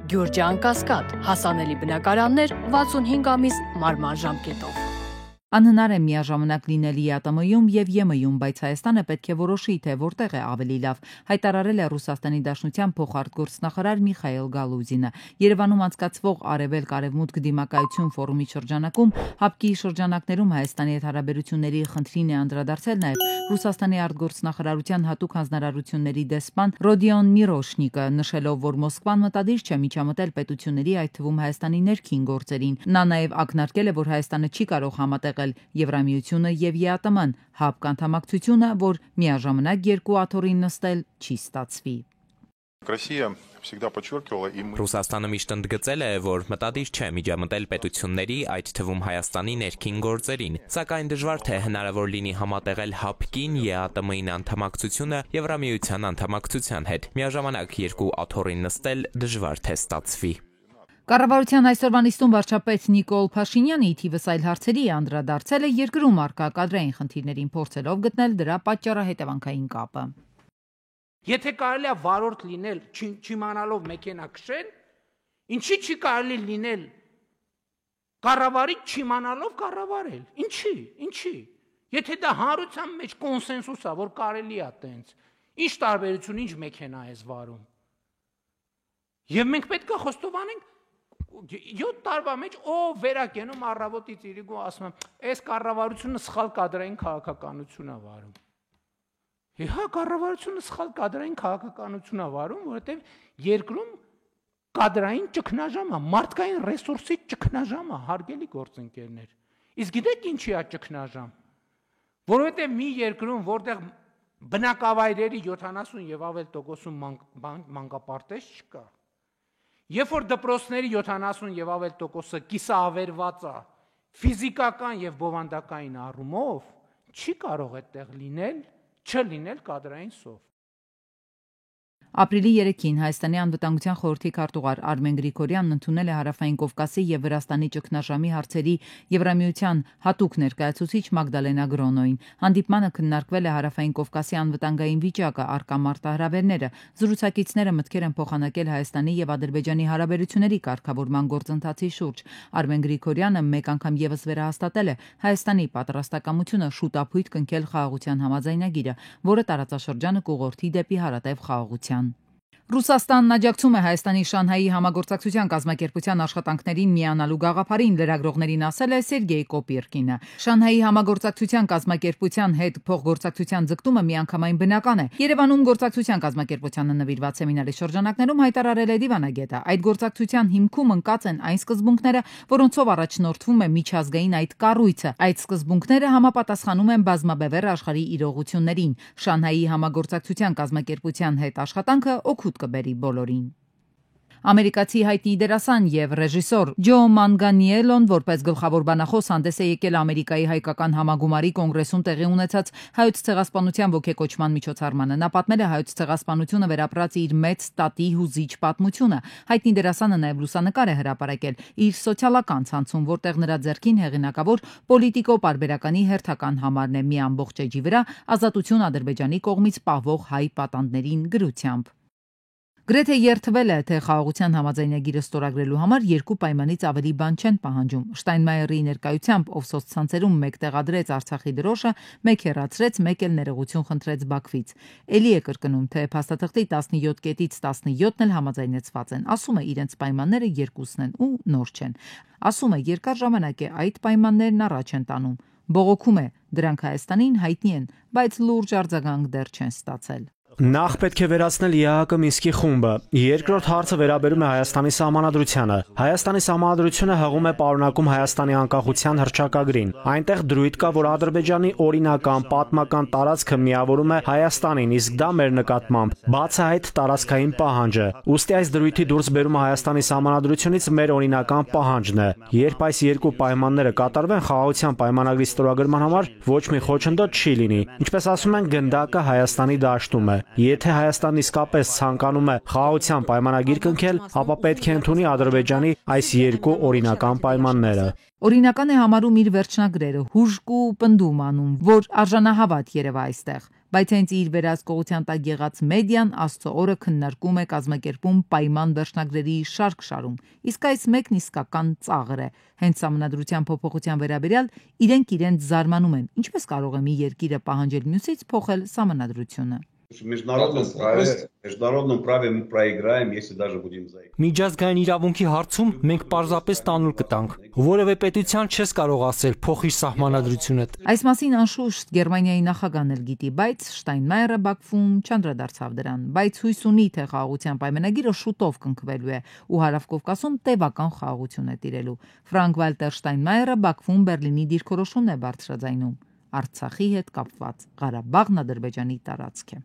Գյուրջան Կասկադ, հասանելի բնակարաններ 65 ամիս մարման ժամկետով։ Անհնար է միաժամանակ լինել ԵԱՏՄ-ում եւ ԵՄ-ում, բայց Հայաստանը պետք է որոշի, թե որտեղ է ավելի լավ, հայտարարել է Ռուսաստանի Դաշնության փոխարտգործնախարար Միխայիլ Գալուզինը։ Երևանում անցկացվող Արևելք-Արևմուտք դիմակայություն ֆորումի շրջանակում ՀԱՊԿ-ի շրջանակներում Հայաստանի հետ հարաբերությունների խնդրին է անդրադարձել նաեւ Ռուսաստանի արտգործնախարարության հատուկ հանձնարարությունների դեսպան Ռոդիոն Միրոշնիկը, նշելով, որ Մոսկվան մտադիր չէ միջամտել պետությունների, այդ թվում Հայաստանի ներքին գործերին։ Նա նաեւ ակնարկել է, որ Հայաստանը չի կարող համատեղել Եվրամիությունը եւ ԵԱՏՄ-ն, ՀԱՊԿ անդամակցությունը, որ միաժամանակ երկու աթոռին նստել չի ստացվի։ Ռուսաստանը միշտ ընդգծել է, որ մտադիր չէ միջամտել պետությունների, այդ թվում Հայաստանի ներքին գործերին, սակայն դժվար թե հնարավոր լինի համատեղել ՀԱՊԿ-ին, ԵԱՏՄ-ին անդամակցությունը Եվրամիության անդամակցության հետ։ Միաժամանակ երկու աթոռին նստել դժվար թե ստացվի։ Կառավարության այսօրվա նիստում վարչապետ Նիկոլ Փաշինյանը ի թիվս այլ հարցերի անդրադարձել է երկրում առկա կադրային խնդիրներին, փորձելով գտնել դրա պատճառահետևանքային կապը։ Եթե կարելի է վարորդ լինել չիմանալով մեքենա քշել, ինչի չի կարելի լինել կառավարիչ չիմանալով կառավարել։ Ինչի։ Եթե դա հանրության մեջ կոնսենսուս է, որ կարելի է տենց, ինչ տարբերություն, ինչ մեքենա ես վարում։ Եվ մենք պետք է խոստովանենք 7 տարվա մեջ վերակենում առավոտից իրիկու ասում եմ, այս կառավարությունը սխալ կադրային քաղաքականություն է վարում։ Հա, կառավարությունը սխալ կադրային քաղաքականություն է վարում, որովհետև երկրում կադրային ճգնաժամ է, մարդկային ռեսուրսի ճգնաժամ է, հարգելի գործընկերներ։ Իսկ գիտեք ինչի է ճգնաժամ։ Որովհետև մի երկրում, որտեղ բնակավայրերի 70 եւ ավել տոկոսում մանկապարտեզ չկա, երբ որ դպրոցների 70 եւ ավել տոկոսը կիսավերված է ֆիզիկական եւ բովանդակային առումով, չի կարող այդտեղ չլինել կադրային սով։ Ապրիլի 3-ին Հայաստանի անվտանգության խորհրդի քարտուղար Արմեն Գրիգորյանն ընդունել է Հարավային Կովկասի եւ Վրաստանի ճգնաժամի հարցերի Եվրամիության հատուկ ներկայացուցիչ Մագդալենա Գրոնոին։ Հանդիպմանը քննարկվել է Հարավային Կովկասի անվտանգային վիճակը, առկա մարտահրավերները։ Զրուցակիցները մտքեր են փոխանակել Հայաստանի եւ Ադրբեջանի հարաբերությունների կարգավորման գործընթացի շուրջ։ Արմեն Գրիգորյանը մեկ անգամ եւս վերահաստատել է Հայաստանի պատրաստակամությունը շուտապույտ կնքել խաղաղության համաձայնագիրը, որը տարածաշրջանը կուղղորդի դեպի հարատև խաղաղության։ Ռուսաստանն աջակցում է Հայաստանի Շանհայի համագործակցության կազմակերպության աշխատանքներին միանալու գաղափարին, լրագրողներին ասել է Սերգեյ Կոպիրկինը։ Շանհայի համագործակցության կազմակերպության հետ փոխգործակցության ձգտումը միանգամայն բնական է։ Երևանում գործակցության կազմակերպությանը նվիրված սեմինարի շրջանակներում հայտարարել է դիվանագետը։ Այդ գործակցության հիմքում ընկած են այն սկզբունքները, որոնցով առաջնորդվում է միջազգային այդ կառույցը։ Այդ սկզբունքները համապատասխանում են բազմաբևեռ աշխարհի իրողություններին։ Շանհայի համագործակցության կազմակերպության հետ աշխատանքը օգուտ կբերի բոլորին։ Ամերիկացի հայտնի դերասան եւ ռեժիսոր Ջո Մանգանիելոն որպես գլխավոր բանախոս հանդես է եկել Ամերիկայի հայկական համագումարի կոնգրեսում տեղի ունեցած հայոց ցեղասպանության ոգեկոչման միջոցառմանը։ Նա պատմել է հայոց ցեղասպանությունը վերապրած իր մեծ տատի հուզիչ պատմությունը։ Հայտնի դերասանը նաեւ լուսանկար է հրապարակել իր սոցիալական ցանցում, որտեղ նրա ձեռքին հեղինակավոր Պոլիտիկո պարբերականի հերթական համարն է մի ամբողջ էջի վրա ազատություն Ադրբեջանի կողմից պահվող հայ պատանդներին գրությամբ։ Գրեթե երթվել է, թե խաղաղության համաձայնագիրը ստորագրելու համար երկու պայմանից ավելի բան չեն պահանջում։ Շտայնմայերի ներկայությամբ, ով սոցցանցերում մեկ տեղադրեց Արցախի դրոշը, մեկ հեռացրեց, մեկ էլ ներողություն խնդրեց Բաքվից։ Էլի է կրկնում, թե փաստաթղթի 17 կետից 17-ն էլ համաձայնեցված են։ Ասում է, իրենց պայմանները երկուսն են ու նոր չեն։ Ասում է, երկար ժամանակ է այդ պայմաններն առաջ են տանում։ Բողոքում է, դրանք Հայաստանին հայտնի են, բայց լուրջ արձագանք դեռ չեն ստացել։ Նախ պետք է վերացնել ԵԱՀԿ Մինսկի խումբը։ Երկրորդ հարցը վերաբերում է Հայաստանի սահմանադրությանը։ Հայաստանի սահմանադրությունը հղում է պարունակում Հայաստանի անկախության հռչակագրին։ Այնտեղ դրույթ կա, որ Ադրբեջանի օրինական պատմական տարածքը միավորում է Հայաստանին, իսկ դա մեր նկատմամբ բացահայտ տարածքային պահանջ է։ Ուստի այս դրույթի դուրս բերումը Հայաստանի սահմանադրությունից մեր օրինական պահանջն է։ Երբ այս երկու պայմանները կատարվեն, խաղաղության պայմանագրի ստորագրման համար ոչ մի խոչընդոտ չի լինի։ Ինչպես ասում են, գնդակը Հայաստանի դաշտում է։ Եթե Հայաստանն իսկապես ցանկանում է խաղաղության պայմանագիր կնքել, ապա պետք է ընդունի Ադրբեջանի այս երկու օրինական պայմանները։ Օրինական է համարում իր վերջնագրերը, հուժկ ու պնդում անում, որ արժանահավատ երևա այստեղ։ Բայց հենց իր վերահսկողության տակ եղած մեդիան Աստծո օրը քննարկում է, կազմակերպում պայման վերջնագրերի շարք-շարում։ Իսկ այս мեկն իսկական ծաղր է։ Հենց սահմանադրության փոփոխության վերաբերյալ իրենք իրենց զարմանում են, ինչպես կարող է մի երկիրը պահանջել մյուսից փոխել սահմանադրությունը։ В международном праве мы проиграем, если даже будем заикаться. Միջազգային իրավունքի հարցում մենք պարզապես տանուլ կտանք։ Որևէ պետության չես կարող ասել փոխիր սահմանադրությունդ։ Այս մասին անշուշտ Գերմանիայի նախագահն էլ գիտի, բայց Շտայնմայերը Բաքվում չանդրադարձավ դրան, բայց հույս ունի, թե խաղաղության պայմանագիրը շուտով կնքվելու է ու Հարավ-Կովկասում տևական խաղաղություն է տիրելու։ Ֆրանկ-Վալտեր Շտայնմայերը Բաքվում Բերլինի դիրքորոշումն է բարձրաձայնում։ Արցախի հետ կապված Ղարաբաղն Ադրբեջանի տարածք է։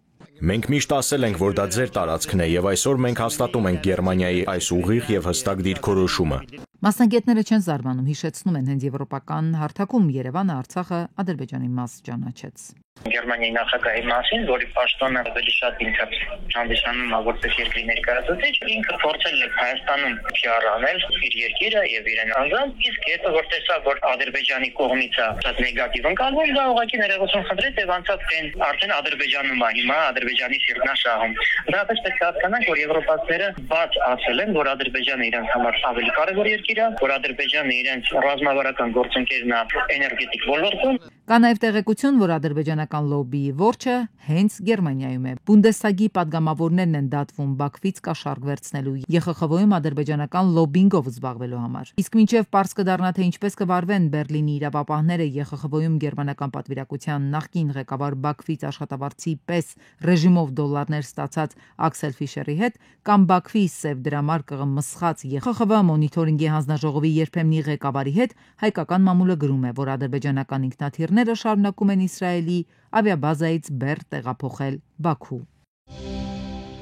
Մենք միշտ ասել ենք, որ դա ձեր տարածքն է, եւ այսօր մենք հաստատում ենք Գերմանիայի այս ուղիղ եւ հստակ դիրքորոշումը։ Մասնագետները չեն զարմանում, հիշեցնում են հենց եվրոպական հարթակում Երևանը Արցախը Ադրբեջանի մաս ճանաչեց։ Գերմանիայի նախագահի մասին, որի պաշտոնը ավելի շատ ինքը հանդիսանում է որպես երկրի ներկայացուցիչ, ինքը փորձել է Հայաստանում PR անել իր երկիրը եւ իրեն անձամբ, իսկ հետո որ տեսավ, որ Ադրբեջանի կողմից է շատ նեգատիվ ընկալվում, դա ուղղակի ներողություն խնդրեց եւ անցավ այն արդեն Ադրբեջանում է հիմա Ադրբեջանի սիրտնաշահում։ Դրանից պետք է հասկանանք, որ եվրոպացիները բաց ասել են, որ Ադրբեջանը իրենց համար ավելի կարևոր երկիր է, որ Ադրբեջանը իրենց ռազմավարական գործընկերն է էներգետիկ ոլորտում։ Կա նաև տեղեկություն, որ ադրբեջանական լոբբիի որջը հենց Գերմանիայում է։ Բունդեսթագի падգամավորներն են դատվում Բաքվից կաշառք վերցնելու ԵԽԽՎ-ում ադրբեջանական լոբբինգով զբաղվելու համար։ Իսկ մինչև պարզ կդառնա, թե ինչպես կվարվեն Բերլինի իրավապահները ԵԽԽՎ-ում գերմանական պատվիրակության նախկին ղեկավար Բաքվից աշխատավարձի պես ռեժիմով դոլարներ ստացած Աքսել Ֆիշերի հետ, կամ Բաքվի սև դրամարկղը մսխած ԵԽԽՎ մոնիթորինգի հանձնաժողովի երբեմնի ղեկավարի հետ, հայկական մամուլը գրում է, որ ադրբեջանական ինքնաթիռները շարունակում են Իսրայելի ավիաբազայից բեռ տեղափոխել Բաքու։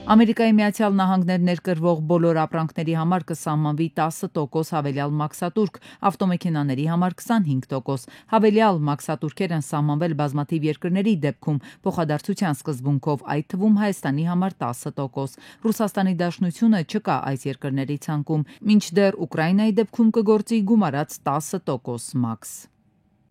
Ամերիկայի Միացյալ Նահանգներ ներկրվող բոլոր ապրանքների համար կսահմանվի 10% հավելյալ մաքսատուրք, ավտոմեքենաների համար 25%։ Հավելյալ մաքսատուրքեր են սահմանվել բազմաթիվ երկրների դեպքում փոխադարձության սկզբունքով, այդ թվում Հայաստանի համար 10%։ Ռուսաստանի Դաշնությունը չկա այս երկրների ցանկում, մինչդեռ Ուկրաինայի դեպքում կգործի գումարած 10% մաքս։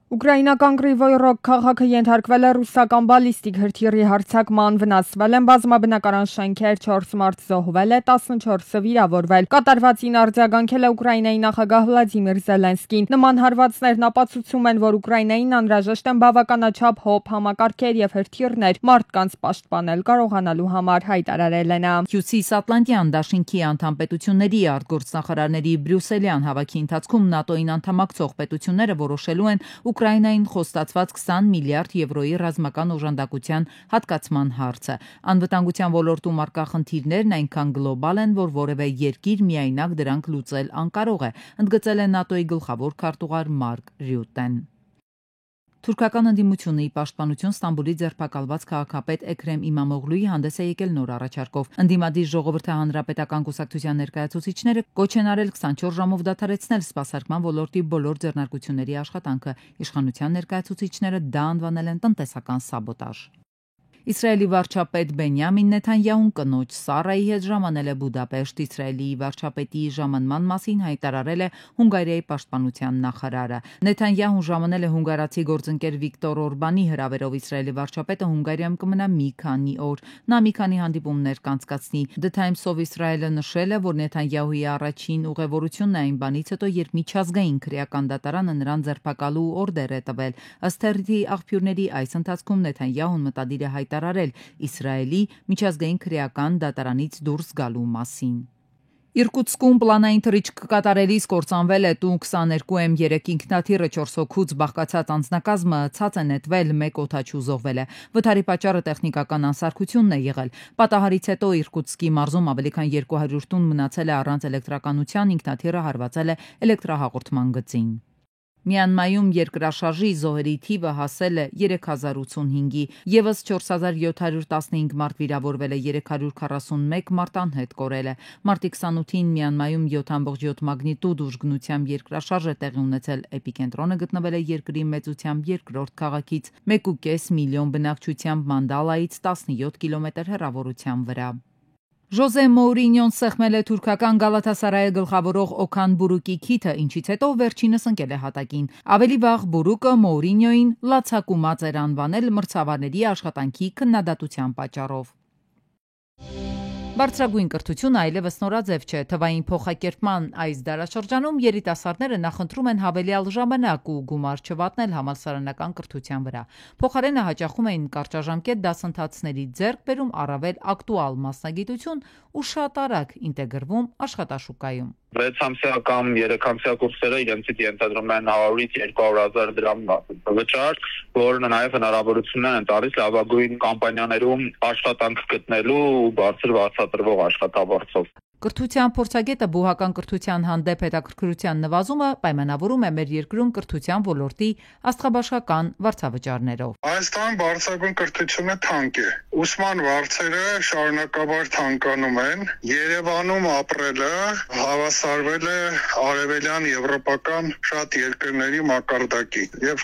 Ուկրաինական Կրիվոյ Ռոգ քաղաքը ենթարկվել է ռուսական բալիստիկ հրթիռի հարձակման, վնասվել են բազմաբնակարան շենքեր, 4 մարդ զոհվել է, 14-ը վիրավորվել։ Կատարվածին արձագանքել է Ուկրաինայի նախագահ Վլադիմիր Զելենսկին։ Նման հարվածներն ապացուցում են, որ Ուկրաինային անհրաժեշտ են բավականաչափ հոբ համակարգեր եւ հրթիռներ մարդկանց պաշտպանել կարողանալու համար, հայտարարել է նա։ Հյուսիսատլանտյան դաշինքի անդամ պետությունների արտգործնախարարների բրյուսելյան հավաքի ընթացքում ՆԱՏՕ-ին անդամակցող պետությունները որոշելու են Ուկրաինային խոստացված 20 միլիարդ եվրոյի ռազմական օժանդակության հատկացման հարցը։ Անվտանգության ոլորտում առկա խնդիրներն այնքան գլոբալ են, որ որևէ երկիր միայնակ դրանք լուծել անկարող է, ընդգծել է ՆԱՏՕ-ի գլխավոր քարտուղար Մարկ Ռյուտեն։ Թուրքական ընդդիմությունը ի պաշտպանություն Ստամբուլի ձերբակալված քաղաքապետ Էքրեմ Իմամօղլուի հանդես է եկել նոր առաջարկով։ Ընդդիմադիր ժողովրդի հանրապետական կուսակցության ներկայացուցիչները կոչ են արել 24 ժամով դադարեցնել սպասարկման ոլորտի բոլոր ձեռնարկությունների աշխատանքը։ Իշխանության ներկայացուցիչները դա անվանել են տնտեսական սաբոտաժ։ Իսրայելի վարչապետ Բենյամին Նեթանյահուն կնոջ Սարայի հետ ժամանել է Բուդապեշտ։ Իսրայելի վարչապետի ժամանման մասին հայտարարել է Հունգարիայի պաշտպանության նախարարը։ Նեթանյահուն ժամանել է հունգարացի գործընկեր Վիկտոր Օրբանի հրավերով Իսրայելի վարչապետը Հունգարիայում կմնա մի քանի օր։ Նա մի քանի հանդիպումներ կանցկացնի։ The Times of Israel-ը նշել է, որ Նեթանյահուի առաջին ուղևորությունն այն բանից հետո, երբ միջազգային քրեական դատարանը նրան ձերբակալու օրդեր է տվել։ Ըստ թերթի աղբյուրների այս ընթացքում Նեթանյահուն մտադիր է հայտարարել Իսրայելի միջազգային քրեական դատարանից դուրս գալու մասին։ Իրկուտսկում պլանային թռիչք կատարելիս կործանվել է Tu-22M3 ինքնաթիռը 4 հոգուց բաղկացած անձնակազմը ցած է նետվել, 1 օդաչու զոհվել է։ Վթարի պատճառը տեխնիկական անսարքությունն է եղել։ Պատահարից հետո Իրկուտսկի մարզում ավելի քան 200 տուն մնացել է առանց էլեկտրականության, ինքնաթիռը հարվածել է էլեկտրահաղորդման գծին։ Մյանմայում երկրաշարժի զոհերի թիվը հասել է 3085-ի, եւս 4715 մարդ վիրավորվել է, 341 մարդ անհետ կորել է։ Մարտի 28-ին Մյանմայում 7.7 մագնիտուդ ուժգնությամբ երկրաշարժ է տեղի ունեցել, էպիկենտրոնը գտնվել է երկրի մեծությամբ երկրորդ քաղաքից 1.5 միլիոն բնակչությամբ Մանդալայից 17 կիլոմետր հեռավորության վրա։ Ժոզե Մոուրինյոն սեղմել է թուրքական Գալաթասարայը գլխավորող Օքան Բուրուկի քիթը, ինչից հետո վերջինս ընկել է հատակին։ Ավելի վաղ Բուրուկը Մոուրինյոին լացակումած էր անվանել մրցավարների աշխատանքի քննադատության պատճառով։ Բարձրագույն կրթությունը այլևս նորաձև չէ։ Թվային փոխակերպման այս դարաշրջանում երիտասարդները նախընտրում են հավելյալ ժամանակ ու գումար չվատնել համալսարանական կրթության վրա։ Փոխարենը հաճախում էին կարճաժամկետ դասընթացների ձեռքբերում առավել ակտուալ մասնագիտություն ու շատ արագ ինտեգրվում աշխատաշուկայում։ 6-ամսյա կամ 3-ամսյա կուրսերը իրենցից ենթադրում են 100-ից 200,000 դրամ վճար, որը նաև հնարավորություններ են տալիս լավագույն կամպանիաներում աշխատանք գտնելու ու բարձր վարձատրվող աշխատավարձով։ Կրթության փորձագետը բուհական կրթության հանդեպ հետաքրքրության նվազումը պայմանավորում է մեր երկրում կրթության ոլորտի աստղաբաշխական վարձավճարներով։ Հայաստանում բարձրագույն կրթությունը թանկ է։ Ուսման վարձերը շարունակաբար թանկանում են։ Երևանում ապրելը հավասարվել է արևելյան եվրոպական շատ երկրների մակարդակի եւ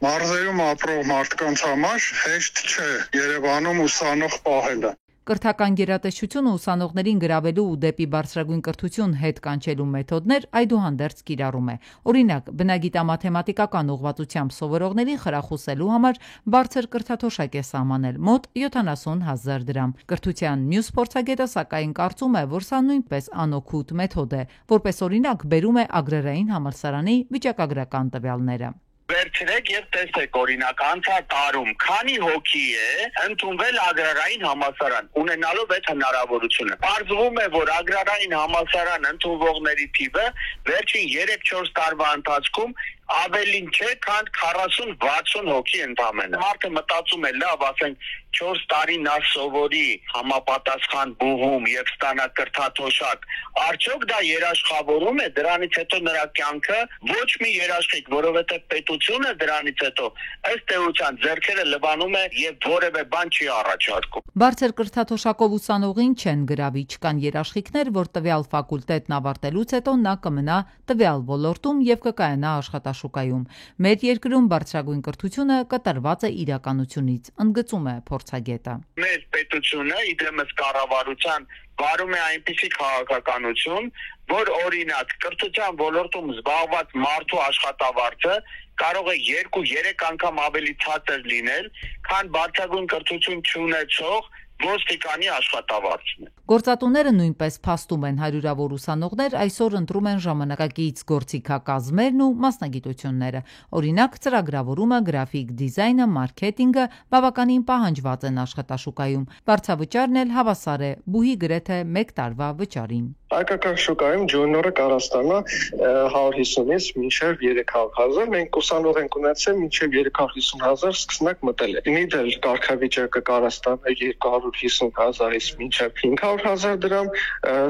մարզերում ապրող մարդկանց համար հեշտ չէ Երևանում ուսանող պահելը։ Կրթական գերատեսչությունը ուսանողներին գրավելու ու դեպի բարձրագույն կրթություն հետ կանչելու մեթոդներ այդուհանդերձ կիրառում է։ Օրինակ, բնագիտամաթեմատիկական ուղղվածությամբ սովորողներին խրախուսելու համար բարձր կրթաթոշակ է սահմանել՝ մոտ 70,000 դրամ։ Կրթության մյուս փորձագետը սակայն կարծում է, որ սա նույնպես անօգուտ մեթոդ է, որպես օրինակ բերում է Ագրարային համալսարանի վիճակագրական տվյալները։ Վերցրեք եւ տեսեք, օրինակ, անցած տարում քանի հոգի է ընդունվել Ագրարային համալսարան, ունենալով այդ հնարավորությունը։ Պարզվում է, որ Ագրարային համալսարան ընդունվողների թիվը վերջին 3-4 տարվա ընթացքում ավելին չէ, քան 40-60 հոգի ընդամենը։ Մարդը մտածում է, լավ, ասենք 4 տարի նա սովորի համապատասխան բուհում եւ ստանա կրթաթոշակ։ Արդյոք դա երաշխավորում է, դրանից հետո նրա կյանքը ոչ մի երաշխիք, որովհետեւ պետությունը դրանից հետո ըստ էության ձեռքերը լվանում է եւ որևէ բան չի առաջարկում։ Բարձր կրթաթոշակով ուսանողին չեն գրավի, չկան երաշխիքներ, որ տվյալ ֆակուլտետն ավարտելուց հետո նա կմնա տվյալ ոլորտում եւ կկայանա աշխատաշուկայում։ Մեր երկրում բարձրագույն կրթությունը կտրված է իրականությունից, ընդգծում է փորձագետը։ Մեր պետությունը իդեմս կառավարության վարում է այնպիսի քաղաքականություն, որ օրինակ կրթության ոլորտում զբաղված մարդու աշխատավարձը կարող է 2-3 անգամ ավելի ցածր լինել, քան բարձրագույն կրթություն չունեցող ոստիկանի աշխատավարձն է։ Գործատուները նույնպես փաստում են հարյուրավոր ուսանողներ այսօր ընտրում են ժամանակակից գործիքակազմերն ու մասնագիտությունները։ Օրինակ, ծրագրավորումը, գրաֆիկ դիզայնը, մարքեթինգը բավականին պահանջված են աշխատաշուկայում։ Վարձավճարն էլ հավասար է բուհի գրեթե 1 տարվա վճարին։ Հայկական շուկայում ջունիորը կարող ստանա 150-ից մինչև 300,000, մենք ուսանող ենք ունեցել մինչև 350,000 սկսնակ մտել է։ Իդել կարգավիճակը կարող ստանա 250,000-ից մինչև 500,000 դրամ,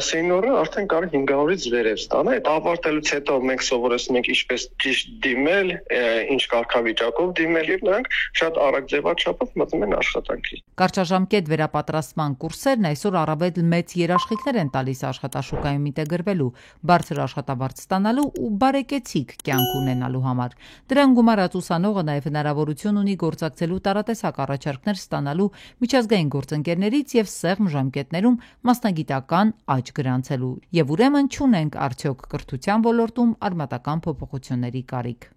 սենյորը արդեն կարող 500-ից վերև ստանա։ Այդ ավարտելուց հետո մենք սովորեցնում ենք ինչպես ճիշտ դիմել, ինչ կարգավիճակով դիմել եւ նրանք շատ արագ ձևաչափով մտնում են աշխատանքի։ Կարճաժամկետ վերապատրաստման կուրսերն այսօր առավել մեծ երաշխիքներ են տալիս աշխատաշուկայում ինտեգրվելու, բարձր աշխատավարձ ստանալու ու բարեկեցիկ կյանք ունենալու համար։ Դրան գումարած ուսանողը նաև հնարավորություն ունի գործակցելու տարատեսակ առաջարկներ ստանալու միջազգային գործընկերներից եւ սեղմ ժամկետներում մասնագիտական աճ գրանցելու։ Եվ ուրեմն չունենք արդյոք կրթության ոլորտում արմատական փոփոխությունների կարիք։